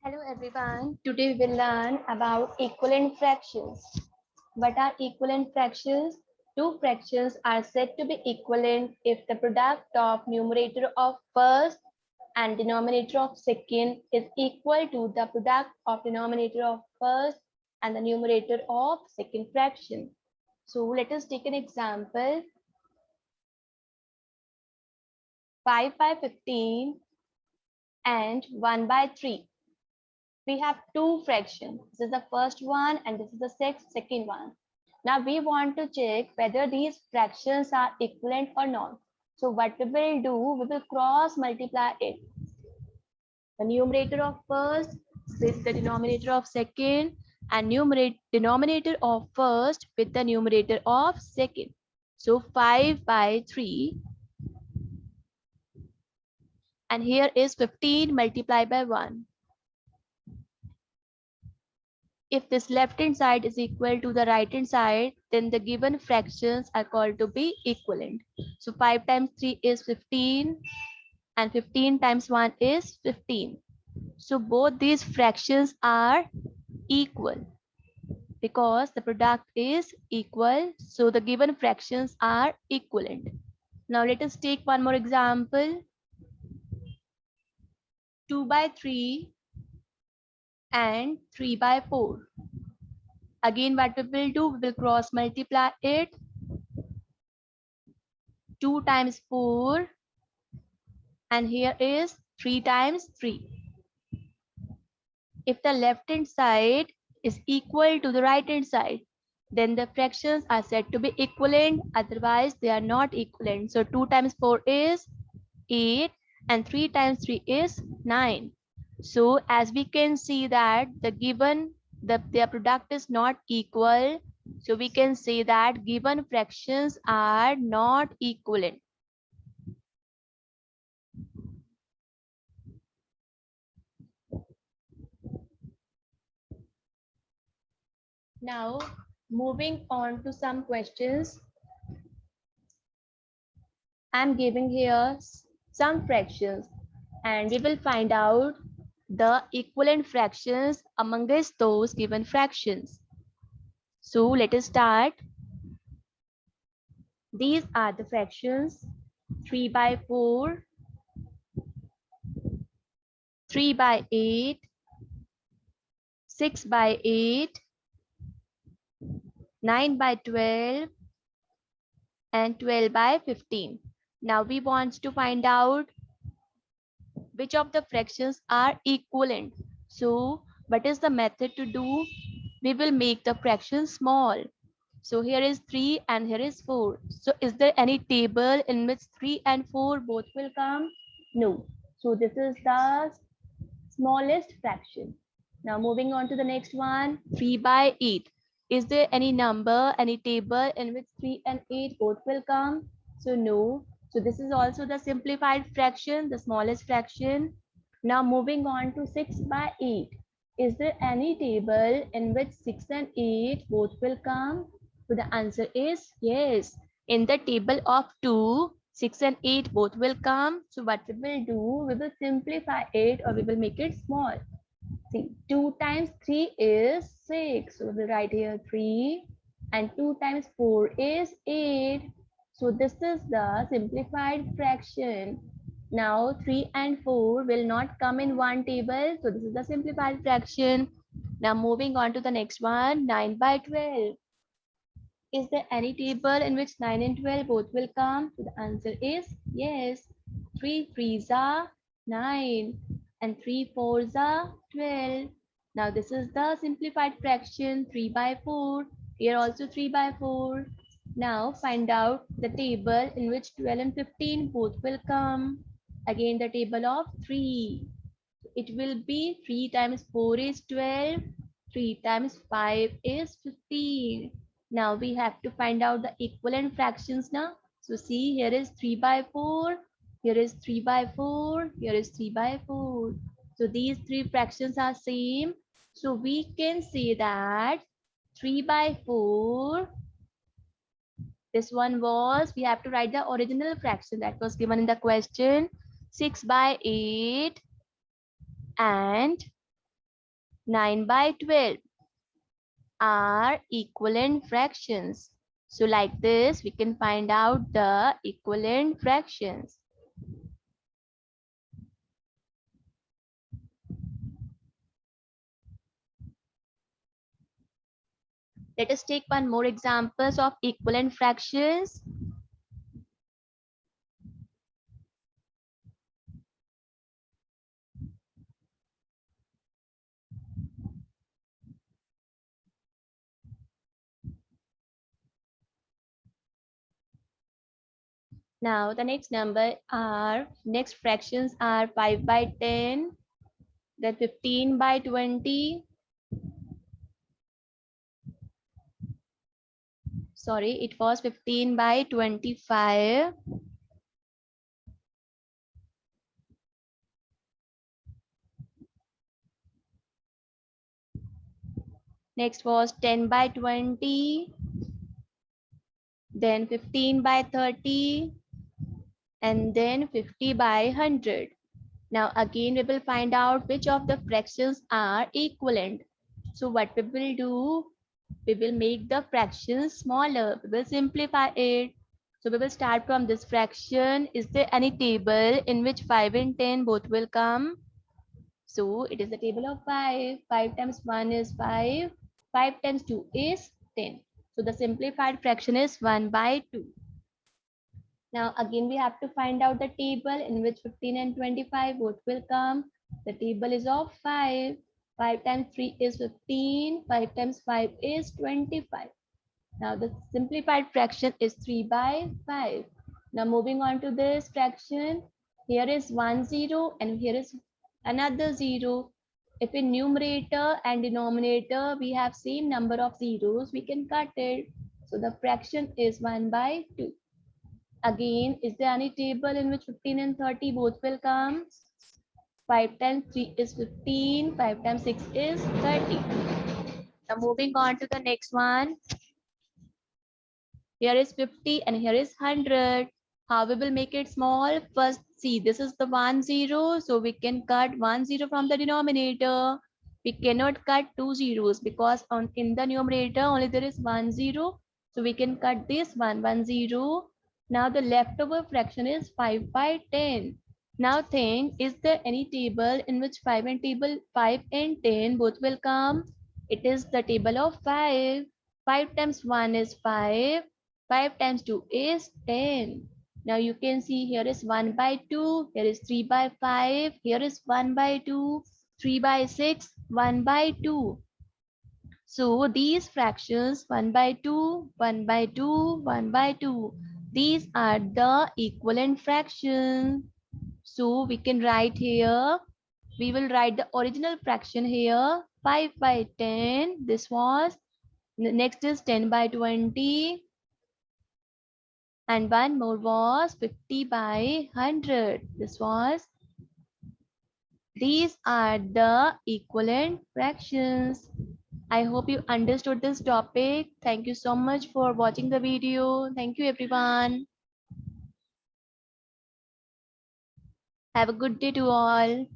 Hello everyone. Today we will learn about equivalent fractions. What are equivalent fractions? Two fractions are said to be equivalent if the product of numerator of first and denominator of second is equal to the product of denominator of first and the numerator of second fraction. So let us take an example. 5 by 15 and 1 by 3. We have two fractions. This is the first one and this is the second one. Now we want to check whether these fractions are equivalent or not. So what we will do, we will cross multiply it. The numerator of first with the denominator of second and denominator of first with the numerator of second. So 5 by 3 and here is 15 multiplied by 1. If this left hand side is equal to the right hand side, then the given fractions are called to be equivalent. So 5 times 3 is 15 and 15 times 1 is 15. So both these fractions are equal because the product is equal. So the given fractions are equivalent. Now let us take one more example. 2 by 3 and 3 by 4. Again, what we will do, we will cross multiply it. 2 times 4 and here is 3 times 3. If the left hand side is equal to the right hand side, then the fractions are said to be equivalent, otherwise they are not equivalent. So 2 times 4 is 8 and 3 times 3 is 9. So as we can see that their product is not equal, so we can say that given fractions are not equivalent. Now moving on to some questions. I'm giving here some fractions and we will find out the equivalent fractions amongst those given fractions. So let us start. These are the fractions 3 by 4, 3 by 8, 6 by 8, 9 by 12, and 12 by 15. Now we want to find out which of the fractions are equivalent. So what is the method to do? We will make the fraction small. So here is 3 and here is 4. So is there any table in which 3 and 4 both will come? No. So this is the smallest fraction. Now moving on to the next one, 3 by 8. Is there any number, any table in which 3 and 8 both will come? So no. So this is also the simplified fraction, the smallest fraction. Now moving on to 6 by 8. Is there any table in which 6 and 8 both will come? So the answer is yes. In the table of 2, 6 and 8 both will come. So what we will do, we will simplify it or we will make it small. See, 2 times 3 is 6. So we will write here 3 and 2 times 4 is 8. So this is the simplified fraction. Now 3 and 4 will not come in one table. So this is the simplified fraction. Now moving on to the next one, 9 by 12. Is there any table in which 9 and 12 both will come? So the answer is yes. 3 3s are 9 and 3 4s are 12. Now this is the simplified fraction 3 by 4. Here also 3 by 4. Now find out the table in which 12 and 15 both will come. Again the table of 3. It will be 3 times 4 is 12. 3 times 5 is 15. Now we have to find out the equivalent fractions now. So see, here is 3 by 4, here is 3 by 4, here is 3 by 4. So these three fractions are same. So we can say that 3 by 4, this one was, we have to write the original fraction that was given in the question, 6 by 8 and 9 by 12 are equivalent fractions. So like this, we can find out the equivalent fractions. Let us take one more examples of equivalent fractions. Now the next fractions are 5 by 10, then 15 by 20. Sorry, it was 15 by 25. Next was 10 by 20, then 15 by 30, and then 50 by 100. Now again, we will find out which of the fractions are equivalent. So what we will do, we will make the fraction smaller. We will simplify it. So we will start from this fraction. Is there any table in which 5 and 10 both will come? So it is the table of 5. 5 times 1 is 5. 5 times 2 is 10. So the simplified fraction is 1 by 2. Now again we have to find out the table in which 15 and 25 both will come. The table is of 5. 5 times 3 is 15. 5 times 5 is 25. Now the simplified fraction is 3 by 5. Now moving on to this fraction. Here is 1 0 and here is another 0. If in numerator and denominator we have same number of zeros, we can cut it. So the fraction is 1 by 2. Again, is there any table in which 15 and 30 both will come? 5 times 3 is 15, 5 times 6 is 30. Now moving on to the next one. Here is 50 and here is 100. How we will make it small? First, see, this is the 1 0. So we can cut 1 0 from the denominator. We cannot cut two zeros because in the numerator only there is 1 0. So we can cut this 1 0. Now the leftover fraction is 5 by 10. Now think, is there any table in which 5 and 10 both will come? It is the table of 5. 5 times 1 is 5. 5 times 2 is 10. Now you can see here is 1 by 2, here is 3 by 5, here is 1 by 2, 3 by 6, 1 by 2. So these fractions 1 by 2, 1 by 2, 1 by 2. These are the equivalent fractions. So we can write here, we will write the original fraction here, 5 by 10. This was, next is 10 by 20. And one more was 50 by 100. These are the equivalent fractions. I hope you understood this topic. Thank you so much for watching the video. Thank you everyone. Have a good day to all.